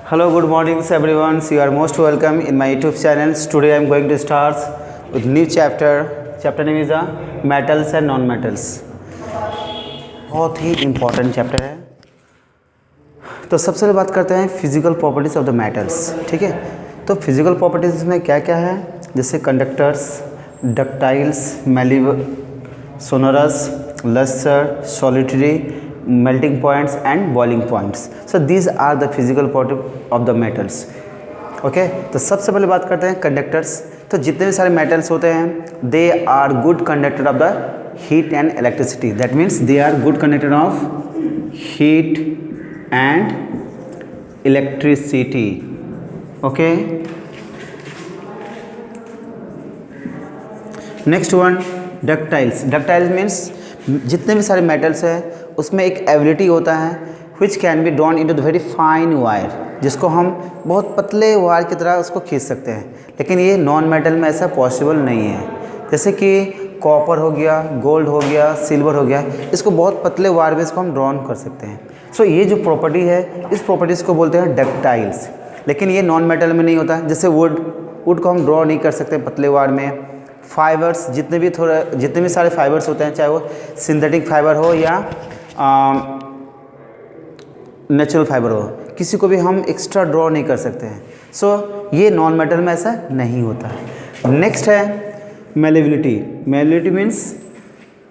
Hello, good morning everyone. You are most welcome in my YouTube channel. Today I am going to start with new chapter. Chapter name is metals and non-metals. बहुत ही important chapter है. तो सबसे पहले बात करते हैं physical properties of the metals. ठीक है, तो फिजिकल प्रॉपर्टीज में क्या क्या है, जैसे conductors, ductiles, sonorous, lustre, solitary, melting points and boiling points. So these are the physical properties of the metals. Okay, तो सबसे पहले बात करते हैं कंडक्टर्स. तो जितने भी सारे मेटल्स होते हैं they are good conductor of the heat and electricity. That means they are good conductor of heat and electricity. Okay, next one ductiles. Ductiles means जितने भी सारे मेटल्स हैं उसमें एक एबिलिटी होता है which can be drawn into the very fine wire, जिसको हम बहुत पतले वायर की तरह उसको खींच सकते हैं. लेकिन ये नॉन मेटल में ऐसा पॉसिबल नहीं है. जैसे कि कॉपर हो गया, गोल्ड हो गया, सिल्वर हो गया, इसको बहुत पतले वायर में इसको हम ड्रॉन कर सकते हैं. सो ये जो प्रॉपर्टी है इस प्रॉपर्टीज़ को बोलते हैं डक्टाइल्स. लेकिन ये नॉन मेटल में नहीं होता. जैसे वुड को हम ड्रॉ नहीं कर सकते पतले वायर में. फाइबर्स जितने भी सारे फाइबर्स होते हैं, चाहे वो सिंथेटिक फाइबर हो या नेचुरल फाइबर हो, किसी को भी हम एक्स्ट्रा ड्रॉ नहीं कर सकते हैं. सो ये नॉन मेटल में ऐसा नहीं होता है. नेक्स्ट है मेलेबिलिटी. मेलेबिलिटी मीन्स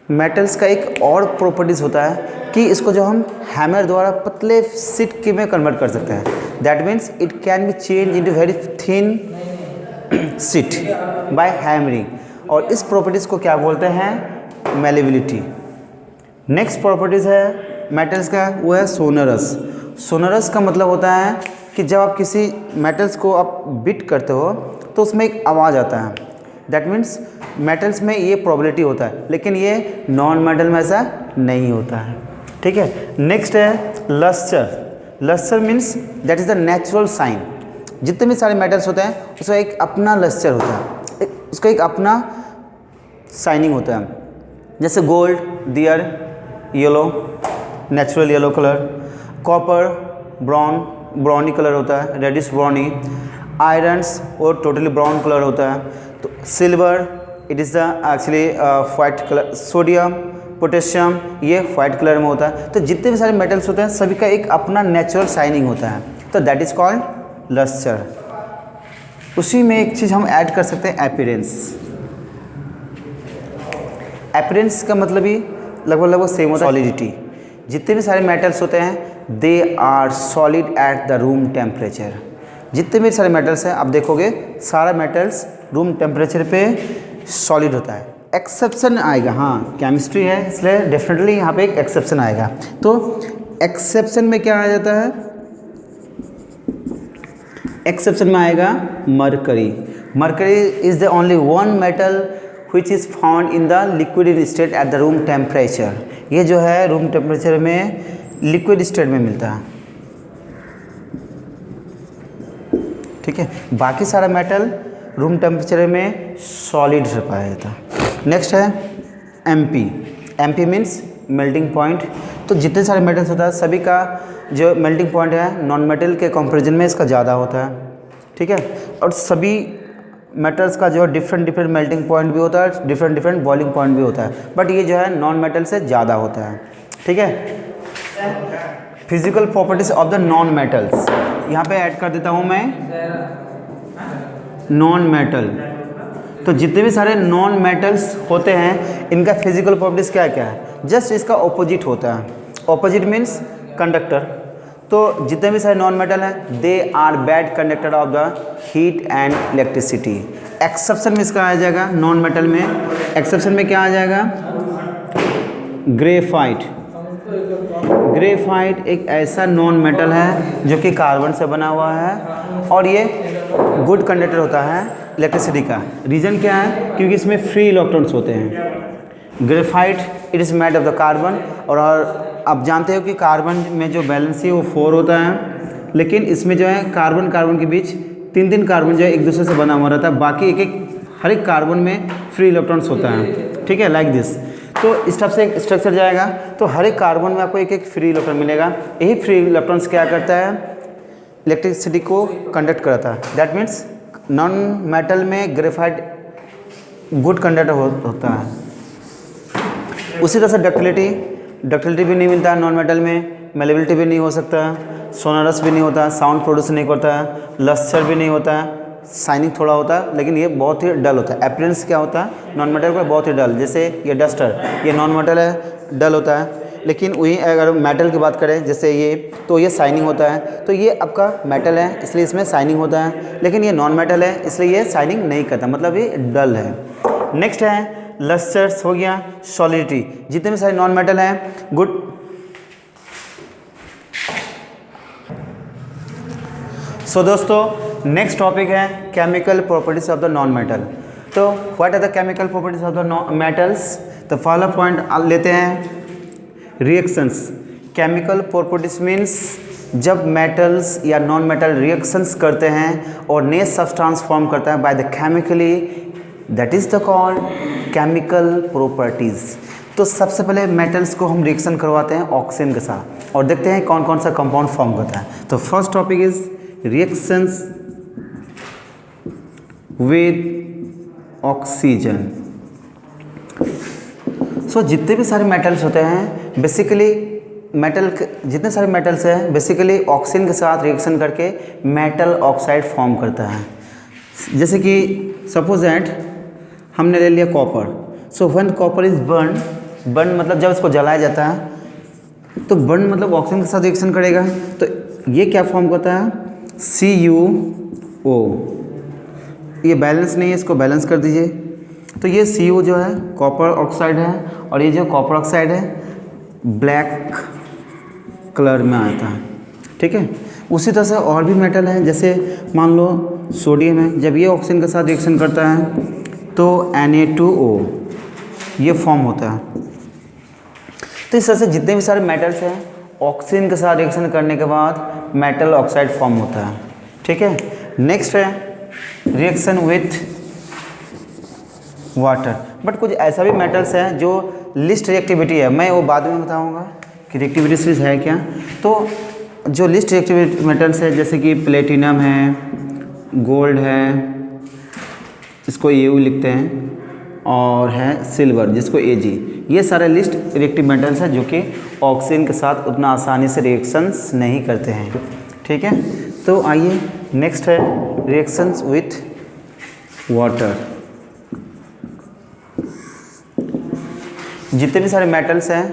मेटल्स का एक और प्रॉपर्टीज़ होता है कि इसको जो हम हैमर द्वारा पतले शीट की में कन्वर्ट कर सकते हैं. That means it can be change into very thin sheet by hammering. और इस प्रॉपर्टीज़ को क्या बोलते हैं, मेलेबिलिटी. नेक्स्ट प्रॉपर्टीज़ है मेटल्स का, वो है सोनरस. सोनरस का मतलब होता है कि जब आप किसी मेटल्स को आप बीट करते हो तो उसमें एक आवाज़ आता है. दैट मीन्स मेटल्स में ये प्रॉबिलिटी होता है, लेकिन ये नॉन मेटल में ऐसा नहीं होता है. ठीक है, नेक्स्ट है lustre. Lustre means that is the natural shine. जितने भी सारे मेटल्स होते हैं उसका एक अपना लस्टर होता है, उसका एक अपना शाइनिंग होता है. जैसे gold, their yellow, natural yellow colour. Copper brownie colour होता है, रेडिश ब्राउनी. आयरन्स और टोटली ब्राउन कलर होता है. तो silver it is the actually white colour. Sodium, potassium ये वाइट कलर में होता है. तो जितने भी सारे मेटल्स होते हैं सभी का एक अपना नेचुरल शाइनिंग होता है. तो दैट इज़ कॉल्ड लस्टर. उसी में एक चीज़ हम ऐड कर सकते हैं, अपीयरेंस. अपीयरेंस का मतलब ही लगभग सेम होता है. सॉलिडिटी. जितने भी सारे मेटल्स होते हैं they are solid at the room temperature. जितने भी सारे मेटल्स हैं आप देखोगे सारा मेटल्स रूम टेम्परेचर पे सॉलिड होता है. एक्सेप्शन आएगा, हाँ केमिस्ट्री है इसलिए डेफिनेटली यहाँ पे एक एक्सेप्शन आएगा. तो एक्सेप्शन में क्या आ जाता है, एक्सेप्शन में आएगा mercury. Mercury is the only one metal which is found in the liquid state at the room temperature. ये जो है रूम टेम्परेचर में लिक्विड स्टेट में मिलता है. ठीक है, बाकी सारा मेटल रूम टेम्परेचर में सॉलिड से पाया जाता है. नेक्स्ट है MP. MP means melting point. तो जितने सारे मेटल्स होता है सभी का जो मेल्टिंग पॉइंट है नॉन मेटल के कंपैरिजन में इसका ज़्यादा होता है. ठीक है, और सभी मेटल्स का जो डिफरेंट मेल्टिंग पॉइंट भी होता है, डिफरेंट बॉइलिंग पॉइंट भी होता है. बट ये जो है नॉन मेटल से ज़्यादा होता है. ठीक है, physical properties of the non metals यहाँ पे ऐड कर देता हूँ मैं, नॉन मेटल. तो जितने भी सारे नॉन मेटल्स होते हैं इनका फिजिकल प्रॉपर्टीज क्या क्या है, जस्ट इसका ऑपोजिट होता है. Opposite means conductor. तो जितने भी सारे नॉन मेटल हैं they are bad conductor of the heat and electricity. Exception में इसका आ जाएगा नॉन मेटल में. एक्सेप्शन में क्या आ जाएगा, ग्रेफाइट. ग्रेफाइट एक ऐसा नॉन मेटल है जो कि कार्बन से बना हुआ है और ये गुड कंडक्टर होता है इलेक्ट्रिसिटी का. रीज़न क्या है, क्योंकि इसमें फ्री इलेक्ट्रॉन्स होते हैं. Graphite it is made of the carbon. और आप जानते हो कि कार्बन में जो बैलेंस है वो 4 होता है, लेकिन इसमें जो है कार्बन के बीच 3 कार्बन जो है एक दूसरे से बना हुआ रहता है. बाकी हर एक कार्बन में फ्री इलेक्ट्रॉन्स होता है. ठीक है, लाइक दिस. तो इस टाइप से एक स्ट्रक्चर जाएगा. तो हर एक कार्बन में आपको एक फ्री इलेक्ट्रॉन मिलेगा. यही फ्री इलेक्ट्रॉन्स क्या करता है, इलेक्ट्रिसिटी को कंडक्ट कराता है। दैट मीन्स नॉन मेटल में ग्रेफाइट गुड कंडक्टर होता है। उसी तरह से डक्टिलिटी भी नहीं मिलता है नॉन मेटल में, मेलेबिलिटी भी नहीं हो सकता, सोनरस भी नहीं होता, साउंड प्रोड्यूस नहीं करता है, लस्टर भी नहीं होता है, शाइनिंग थोड़ा होता है, लेकिन ये बहुत ही डल होता है। अपीयरेंस क्या होता है नॉन मेटल का, बहुत ही डल। जैसे ये डस्टर, ये नॉन मेटल है, डल होता है। लेकिन वही अगर मेटल की बात करें जैसे ये, तो ये शाइनिंग होता है। तो ये आपका मेटल है इसलिए इसमें शाइनिंग होता है, लेकिन ये नॉन मेटल है इसलिए ये शाइनिंग नहीं करता, मतलब ये डल है। नेक्स्ट है लस्टर्स हो गया, सॉलिडिटी। जितने भी सारे नॉन मेटल हैं गुड। सो दोस्तों नेक्स्ट टॉपिक है chemical properties of the non metal. तो what are the chemical properties of the metals? तो पहला पॉइंट लेते हैं रिएक्शंस। केमिकल प्रॉपर्टीज मीन्स जब मेटल्स या नॉन मेटल रिएक्शंस करते हैं और नए सब्सटेंस फॉर्म करता है by the chemically, that is the called chemical properties. तो सबसे पहले मेटल्स को हम रिएक्शन करवाते हैं ऑक्सीजन के साथ और देखते हैं कौन कौन सा कंपाउंड फॉर्म करता है। तो first topic is reactions with oxygen. So जितने भी सारे मेटल्स होते हैं बेसिकली जितने सारे मेटल्स हैं बेसिकली ऑक्सीजन के साथ रिएक्शन करके मेटल ऑक्साइड फॉर्म करता है। जैसे कि सपोज दैट हमने ले लिया copper. So when copper is burn मतलब जब इसको जलाया जाता है, तो बर्न मतलब ऑक्सीजन के साथ रिएक्शन करेगा। तो ये क्या फॉर्म करता है CuO। ये बैलेंस नहीं है, इसको बैलेंस कर दीजिए। तो ये Cu जो है कॉपर ऑक्साइड है और ये जो कॉपर ऑक्साइड है ब्लैक कलर में आता है, ठीक है। उसी तरह से और भी मेटल हैं, जैसे मान लो सोडियम है, जब ये ऑक्सीजन के साथ रिएक्शन करता है तो Na2O ये फॉर्म होता है। तो इस तरह से जितने भी सारे मेटल्स हैं ऑक्सीजन के साथ रिएक्शन करने के बाद मेटल ऑक्साइड फॉर्म होता है, ठीक है। नेक्स्ट है रिएक्शन विथ वाटर। बट कुछ ऐसा भी मेटल्स हैं जो लिस्ट रिएक्टिविटी है, मैं वो बाद में बताऊंगा कि रिएक्टिविटी सीरीज है क्या। तो जो लिस्ट रिएक्टिविटी मेटल्स है जैसे कि प्लेटिनम है, गोल्ड है, इसको Au लिखते हैं, और है सिल्वर जिसको Ag। ये सारे लिस्ट रिएक्टिव मेटल्स हैं जो कि ऑक्सीजन के साथ उतना आसानी से रिएक्शंस नहीं करते हैं, ठीक है। तो आइए नेक्स्ट है रिएक्शंस विथ वाटर। जितने भी सारे मेटल्स हैं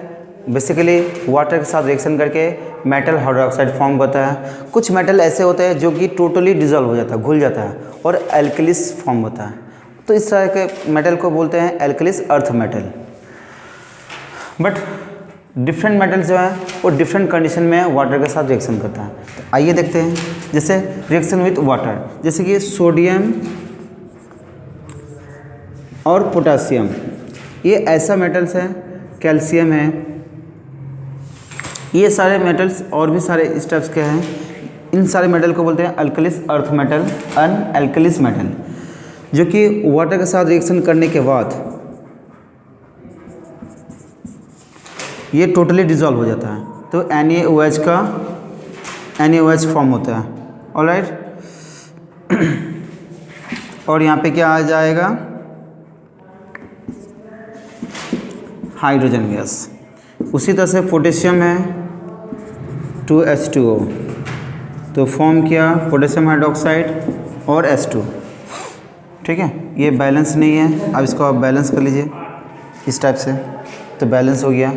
बेसिकली वाटर के साथ रिएक्शन करके मेटल हाइड्रोक्साइड फॉर्म करता है। कुछ मेटल ऐसे होते हैं जो कि टोटली डिजॉल्व हो जाता है, घुल जाता है और एल्कलिस फॉर्म होता है। तो इस तरह के मेटल को बोलते हैं alkalis earth metal. But different metal जो है वो डिफरेंट कंडीशन में वाटर के साथ रिएक्शन करता है। तो आइए देखते हैं जैसे रिएक्शन विथ वाटर, जैसे कि सोडियम और पोटासियम, ये ऐसा मेटल्स है, कैल्शियम है, ये सारे मेटल्स और भी सारे इस टाइप्स के हैं। इन सारे मेटल को बोलते हैं अल्कलिस अर्थ मेटल, अनएल्कलिस मेटल, जो कि वाटर के साथ रिएक्शन करने के बाद ये टोटली डिज़ोल्व हो जाता है। तो NaOH का NaOH फॉर्म होता है, ऑलराइट। और यहाँ पे क्या आ जाएगा हाइड्रोजन गैस। उसी तरह से पोटेशियम है 2H2O, तो फॉर्म किया पोटेशियम हाइड्रोक्साइड और H2, ठीक है। ये बैलेंस नहीं है, अब इसको आप बैलेंस कर लीजिए इस टाइप से, तो बैलेंस हो गया।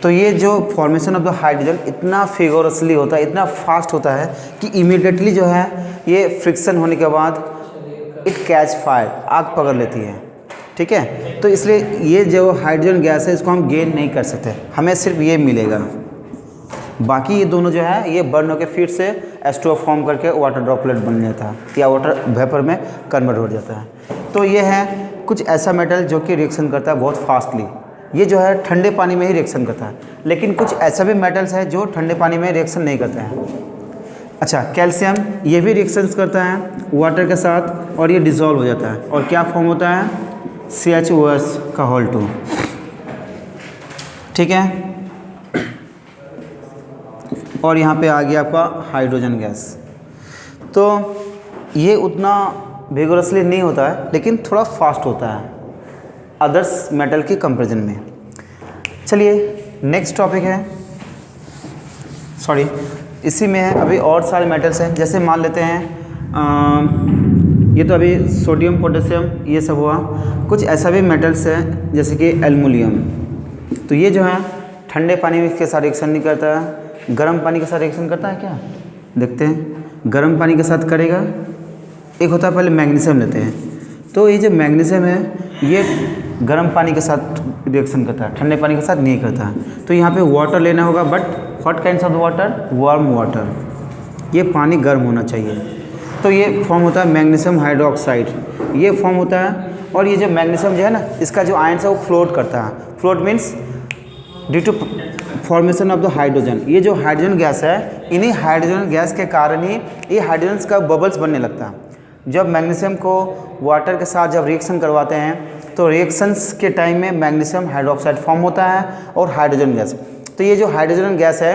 तो ये जो फॉर्मेशन ऑफ द हाइड्रोजन इतना फिगोरसली होता है, इतना फास्ट होता है कि इमीडिएटली जो है ये फ्रिक्शन होने के बाद इट कैच फायर, आग पकड़ लेती है, ठीक है। तो इसलिए ये जो हाइड्रोजन गैस है इसको हम गेन नहीं कर सकते, हमें सिर्फ ये मिलेगा। बाकी ये दोनों जो है ये बर्न होकर फिर से H2O फॉर्म करके वाटर ड्रॉपलेट बन जाता है या वाटर वेपर में कन्वर्ट हो जाता है। तो ये है कुछ ऐसा मेटल जो कि रिएक्शन करता है बहुत फास्टली। ये जो है ठंडे पानी में ही रिएक्शन करता है, लेकिन कुछ ऐसा भी मेटल्स है जो ठंडे पानी में रिएक्शन नहीं करते हैं। अच्छा, कैल्शियम ये भी रिएक्शंस करता है वाटर के साथ और ये डिज़ोल्व हो जाता है और क्या फॉर्म होता है CHOS का होल 2, ठीक है। और यहाँ पे आ गया आपका हाइड्रोजन गैस। तो ये उतना विगोरसली नहीं होता है, लेकिन थोड़ा फास्ट होता है अदर्स मेटल के कंपैरिजन में। चलिए नेक्स्ट टॉपिक है, सॉरी इसी में है, अभी और सारे मेटल्स हैं। जैसे मान लेते हैं ये तो अभी सोडियम पोटेशियम ये सब हुआ। कुछ ऐसा भी मेटल्स है जैसे कि एल्युमिनियम, तो ये जो है ठंडे पानी के साथ रिएक्शन नहीं करता है, गर्म पानी के साथ रिएक्शन करता है क्या? देखते हैं, गर्म पानी के साथ करेगा। एक होता है, पहले मैग्नीशियम लेते हैं, तो ये जो मैग्नीशियम है ये गर्म पानी के साथ रिएक्शन करता है, ठंडे पानी के साथ नहीं करता है। तो यहाँ पे वाटर लेना होगा, but what kinds of water? Warm water, ये पानी गर्म होना चाहिए। तो ये फॉर्म होता है मैग्नीशियम हाइड्रोक्साइड, ये फॉर्म होता है। और ये जो मैग्नीशियम जो है ना, इसका जो आयंस है वो फ्लोट करता है। Float means due to formation of the hydrogen. ये जो हाइड्रोजन गैस है, इन्हीं हाइड्रोजन गैस के कारण ही ये हाइड्रोजन का बबल्स बनने लगता है। जब मैग्नीशियम को वाटर के साथ जब रिएक्शन करवाते हैं तो रिएक्शंस के टाइम में मैग्नीशियम हाइड्रोक्साइड फॉर्म होता है और हाइड्रोजन गैस। तो ये जो हाइड्रोजन गैस है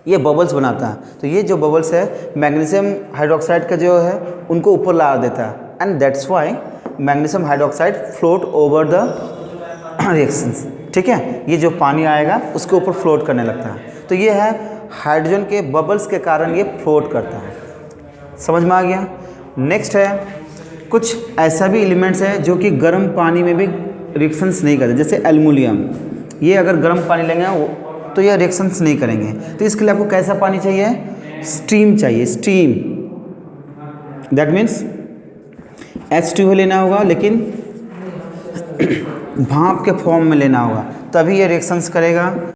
ये बबल्स बनाता है। तो ये जो बबल्स है मैग्नीशियम हाइड्रोक्साइड का जो है उनको ऊपर ला देता है, and that's why magnesium hydroxide float over the reactions. ठीक है, ये जो पानी आएगा उसके ऊपर फ्लोट करने लगता है। तो ये है हाइड्रोजन के बबल्स के कारण ये फ्लोट करता है। समझ में आ गया? नेक्स्ट है, कुछ ऐसा भी एलिमेंट्स है जो कि गर्म पानी में भी रिएक्शंस नहीं करते, जैसे एल्युमिनियम। ये अगर गर्म पानी लेंगे तो ये रिएक्शंस नहीं करेंगे। तो इसके लिए आपको कैसा पानी चाहिए? स्टीम चाहिए, स्टीम। दैट मीन्स H2O लेना होगा, लेकिन भाप के फॉर्म में लेना होगा, तभी ये रिएक्शंस करेगा।